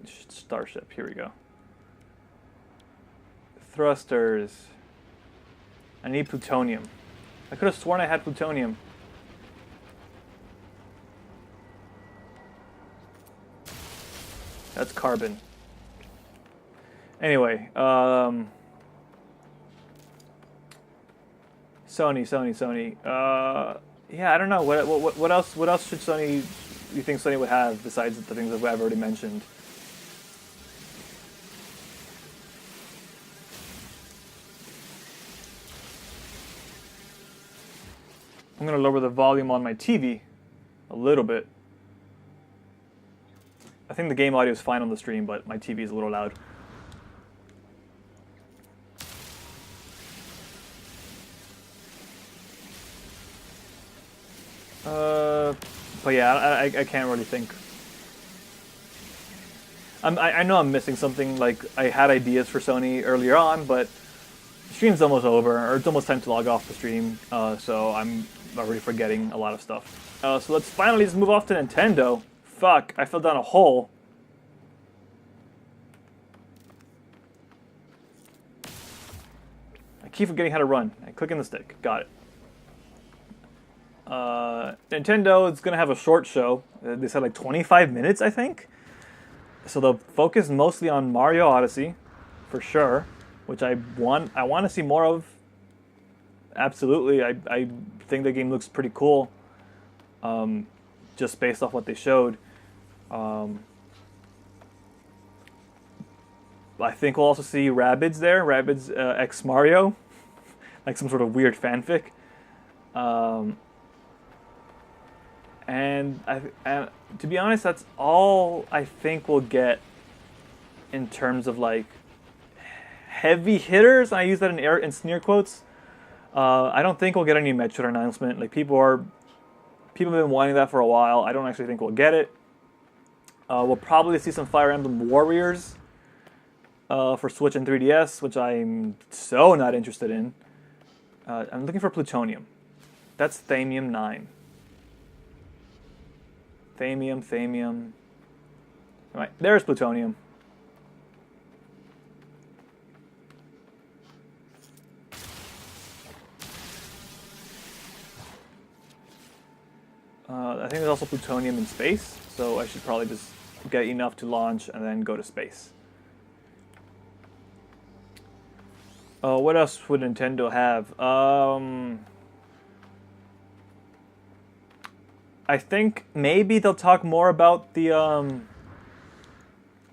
starship? Here we go. Thrusters. I need plutonium. I could have sworn I had plutonium. That's carbon. Anyway, Sony. Yeah, I don't know. What else should Sony? You think Sony would have besides the things that I've already mentioned? I'm gonna lower the volume on my TV a little bit. I think the game audio is fine on the stream, but my TV is a little loud. But yeah, I can't really think. I know I'm missing something. Like, I had ideas for Sony earlier on, but the stream's almost over, or it's almost time to log off the stream. So I'm already forgetting a lot of stuff. So let's finally just move off to Nintendo. Fuck, I fell down a hole. I keep forgetting how to run. I click in the stick. Got it. Nintendo is going to have a short show. They said like 25 minutes, I think. So they'll focus mostly on Mario Odyssey, for sure, which I want to see more of. Absolutely. I think the game looks pretty cool, just based off what they showed. I think we'll also see Rabbids there, Rabbids X Mario, like some sort of weird fanfic. And to be honest, that's all I think we'll get in terms of like heavy hitters. I use that in sneer quotes. I don't think we'll get any Metroid announcement. Like people have been wanting that for a while. I don't actually think we'll get it. We'll probably see some Fire Emblem Warriors for Switch and 3DS, which I'm so not interested in. I'm looking for plutonium. That's Thamium 9. Thamium. All right, there's plutonium. I think there's also plutonium in space, so I should probably just get enough to launch and then go to space. What else would Nintendo have? I think maybe they'll talk more about the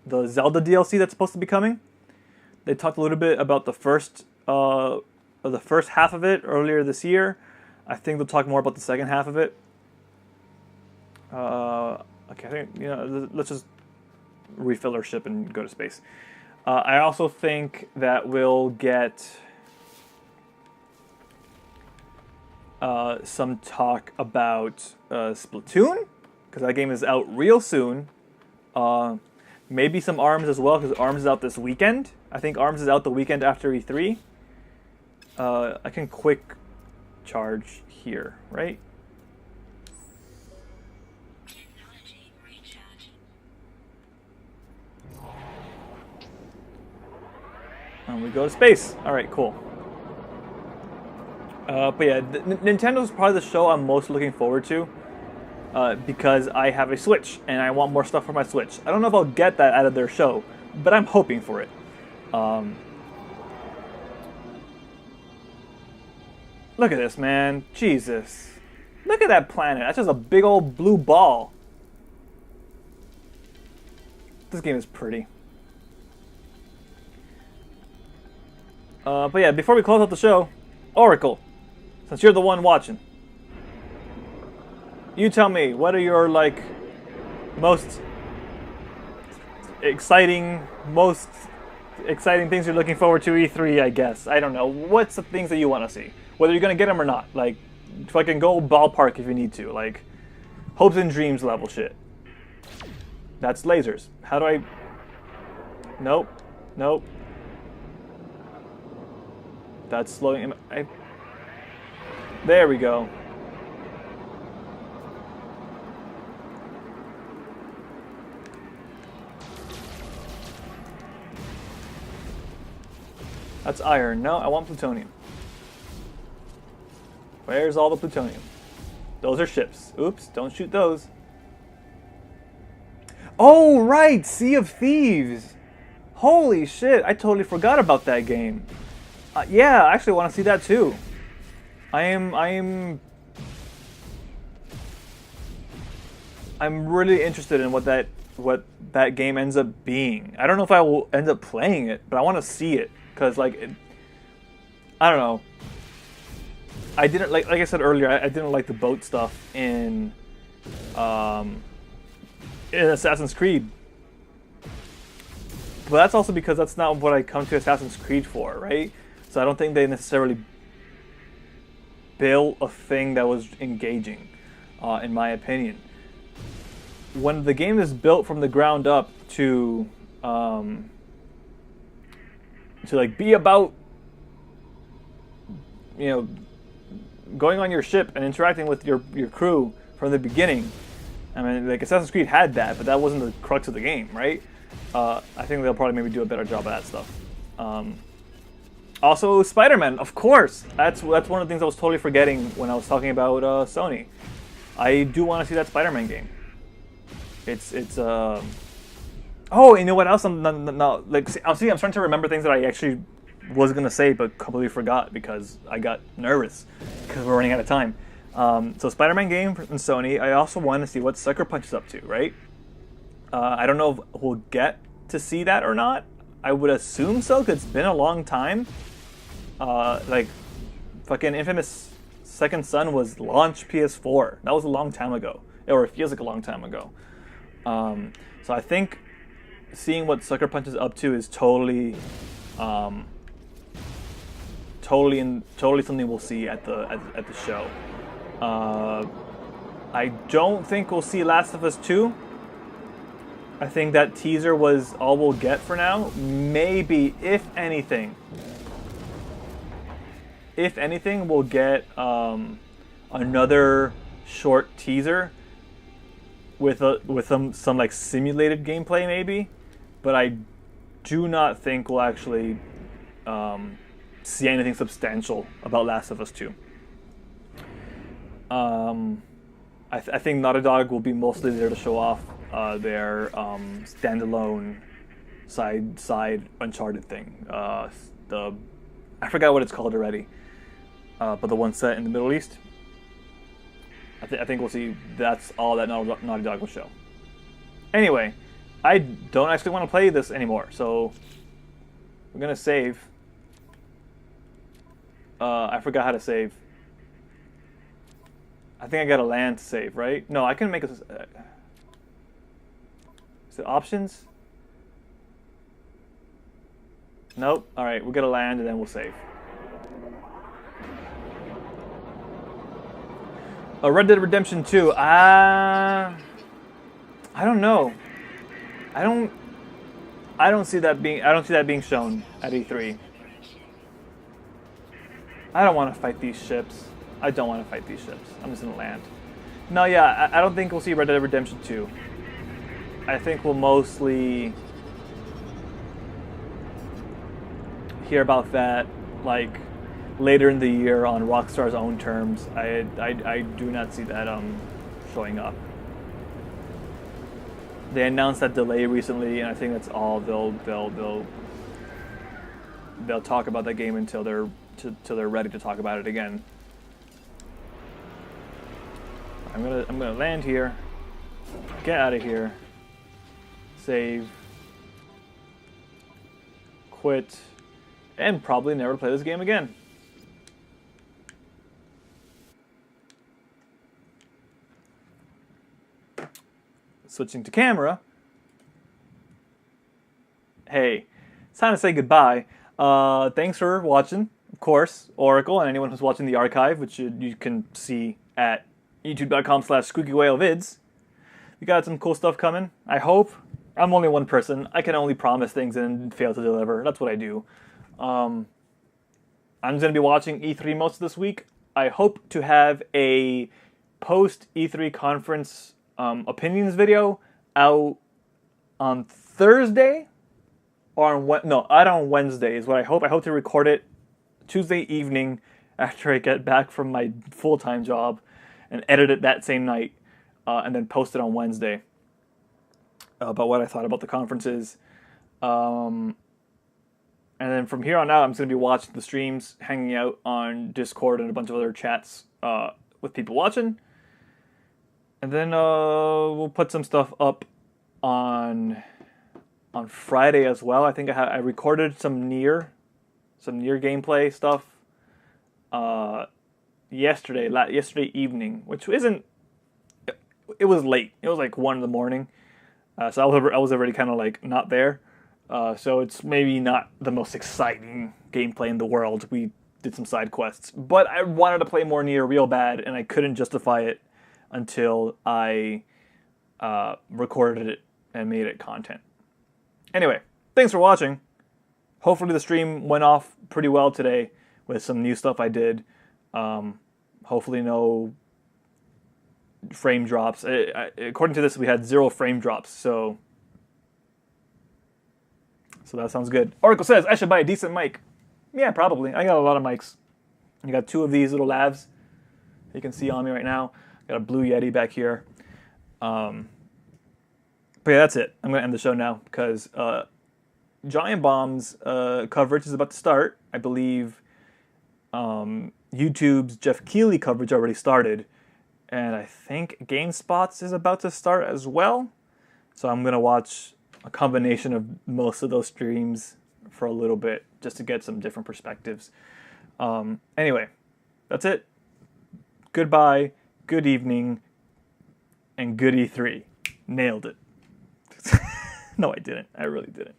Zelda DLC that's supposed to be coming. They talked a little bit about the first half of it earlier this year. I think they'll talk more about the second half of it. Okay, I think let's just refill our ship and go to space. I also think that we'll get some talk about Splatoon, because that game is out real soon. Maybe some ARMS as well, because ARMS is out this weekend. I think ARMS is out the weekend after E3. I can quick charge here, right? And we go to space. All right, cool. But yeah, Nintendo's probably the show I'm most looking forward to because I have a Switch and I want more stuff for my Switch. I don't know if I'll get that out of their show, but I'm hoping for it. Look at this, man. Jesus. Look at that planet. That's just a big old blue ball. This game is pretty. But yeah, before we close out the show, Oracle, since you're the one watching, you tell me, what are your, like, most exciting things you're looking forward to E3, I guess. I don't know. What's the things that you want to see? Whether you're going to get them or not. Like, fucking go ballpark if you need to. Like, hopes and dreams level shit. That's lasers. How do I... Nope. That's slowing... There we go. That's iron. No, I want plutonium. Where's all the plutonium? Those are ships. Oops, don't shoot those. Oh, right! Sea of Thieves! Holy shit, I totally forgot about that game. Yeah, I actually want to see that too. I'm really interested in what that game ends up being. I don't know if I will end up playing it, but I want to see it because I don't know. I didn't like I said earlier. I didn't like the boat stuff in Assassin's Creed, but that's also because that's not what I come to Assassin's Creed for, right? So I don't think they necessarily built a thing that was engaging, in my opinion. When the game is built from the ground up to like be about, you know, going on your ship and interacting with your crew from the beginning. I mean, like Assassin's Creed had that, but that wasn't the crux of the game, right? I think they'll probably maybe do a better job of that stuff. Also, Spider-Man, of course. That's one of the things I was totally forgetting when I was talking about Sony. I do want to see that Spider-Man game. Oh, you know what else? I'm starting to remember things that I actually was gonna say but completely forgot because I got nervous because we're running out of time. So Spider-Man game from Sony. I also want to see what Sucker Punch is up to, right? I don't know if we'll get to see that or not. I would assume so because it's been a long time. Like fucking Infamous Second Son was launch PS4. That was a long time ago, or it feels like a long time ago. So I think seeing what Sucker Punch is up to is totally something we'll see at the show. I don't think we'll see Last of Us 2. I think that teaser was all we'll get for now. Maybe, if anything, we'll get another short teaser with some like simulated gameplay maybe, but I do not think we'll actually see anything substantial about Last of Us 2. I think Naughty Dog will be mostly there to show off their standalone side Uncharted thing. I forgot what it's called already, but the one set in the Middle East. I think we'll see. That's all that Naughty Dog will show. Anyway, I don't actually want to play this anymore, so we're gonna save. I forgot how to save. I think I gotta land to save, right? No, I can make a... Is it options? Nope. Alright, we're gonna land and then we'll save. Red Dead Redemption 2. I don't know. I don't see that being shown at E3. I don't want to fight these ships. I'm just gonna land. No, yeah, I don't think we'll see Red Dead Redemption 2. I think we'll mostly hear about that like later in the year on Rockstar's own terms. I do not see that showing up. They announced that delay recently, and I think that's all they'll talk about that game until they're ready to talk about it again. I'm gonna land here, get out of here, save, quit, and probably never play this game again. Switching to camera. Hey, it's time to say goodbye. Thanks for watching, of course, Oracle, and anyone who's watching the archive, which you can see at youtube.com/squeakywhalevids. We got some cool stuff coming, I hope. I'm only one person. I can only promise things and fail to deliver. That's what I do. I'm just going to be watching E3 most of this week. I hope to have a post-E3 conference opinions video out on Thursday or on not on Wednesday is what I hope. I hope to record it Tuesday evening after I get back from my full-time job and edit it that same night and then post it on Wednesday about what I thought about the conferences. And then from here on out, I'm just going to be watching the streams, hanging out on Discord and a bunch of other chats with people watching. And then we'll put some stuff up on Friday as well. I think I recorded some Nier gameplay stuff yesterday evening, which isn't. It was late. It was like 1 in the morning, so I was already kind of like not there. So it's maybe not the most exciting gameplay in the world. We did some side quests, but I wanted to play more Nier real bad, and I couldn't justify it until I recorded it and made it content. Anyway, thanks for watching. Hopefully the stream went off pretty well today with some new stuff I did. Hopefully no frame drops. According to this, we had 0 frame drops, so that sounds good. Oracle says, I should buy a decent mic. Yeah, probably. I got a lot of mics. I got 2 of these little lavs you can see on me right now. Got a Blue Yeti back here. But yeah, that's it. I'm going to end the show now because Giant Bomb's coverage is about to start. I believe YouTube's Jeff Keighley coverage already started. And I think GameSpot's is about to start as well. So I'm going to watch a combination of most of those streams for a little bit just to get some different perspectives. Anyway, that's it. Goodbye, good evening, and good E3. Nailed it. No, I didn't. I really didn't.